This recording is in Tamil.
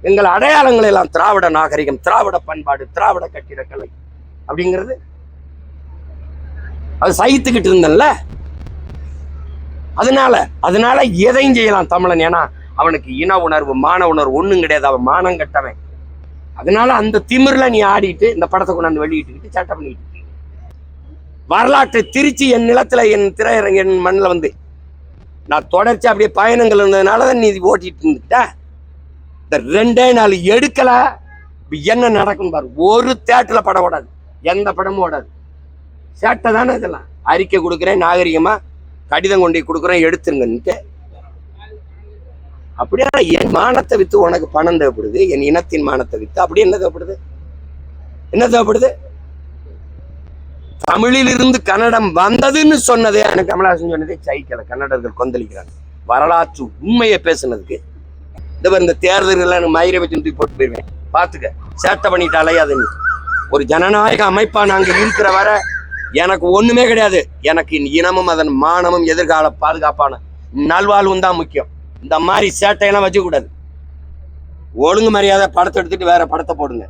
எங்கள் அடையாளங்கள் எல்லாம் திராவிட நாகரிகம், திராவிட பண்பாடு, திராவிட கட்டிடக்கலை அப்படிங்கிறது அது சகித்துக்கிட்டு இருந்தல்ல. அதனால எதையும் செய்யலாம் தமிழன். ஏன்னா அவனுக்கு இன உணர்வு, மான உணர்வு ஒண்ணும் கிடையாது. அவன் மானம் கட்டவன். அதனால அந்த திமிர்ல நீ ஆடிட்டு இந்த படத்தை கொண்டாந்து வெளியிட்டுக்கிட்டு சட்டம் பண்ணிட்டு வரலாற்றை திருச்சி என் நிலத்துல, என் திரையரங்க, என் மண்ணில் வந்து நான் தொடர்ச்சி அப்படியே பயணங்கள் இருந்ததுனாலதான் நீ ஓட்டிட்டு இருந்துட்ட. இந்த 2 நாள் எடுக்கல, என்ன நடக்கும் பாரு. ஒரு தேட்டர்ல படம் ஓடாது, எந்த படமும் ஓடாது. சேட்டை தானே இதெல்லாம். அறிக்கை கொடுக்குறேன், நாகரிகமா கடிதம் கொண்டு கொடுக்குறேன், எடுத்துருங்கன்ட்டு. அப்படியே என் மானத்தை வித்து உனக்கு பணம் தேவைப்படுது, என் இனத்தின் மானத்தை வித்து. அப்படி என்ன தேவைப்படுது? என்ன தேவைப்படுது? தமிழில் இருந்து கன்னடம் வந்ததுன்னு சொன்னதே எனக்கு கமலஹாசன் சொன்னதே சைக்கல. கன்னடர்கள் கொந்தளிக்கிறாங்க வரலாற்று உண்மையை பேசுனதுக்கு. இந்த தேர்தல்கள் மயிரை வச்சு தூக்கி போட்டு போயிருவேன். பாத்துக்க, சேட்டை பண்ணிட்டாலே. அது ஒரு ஜனநாயக அமைப்பா நாங்க இருக்கிற வர எனக்கு ஒண்ணுமே கிடையாது. எனக்கு இனமும் அதன் மானமும் எதிர்கால பாதுகாப்பான நல்வாழ்வும் தான் முக்கியம். இந்த மாதிரி சேட்டையெல்லாம் வச்சுக்க கூடாது. ஒழுங்கு மரியாதை படத்தை எடுத்துட்டு வேற படத்தை போடுங்க.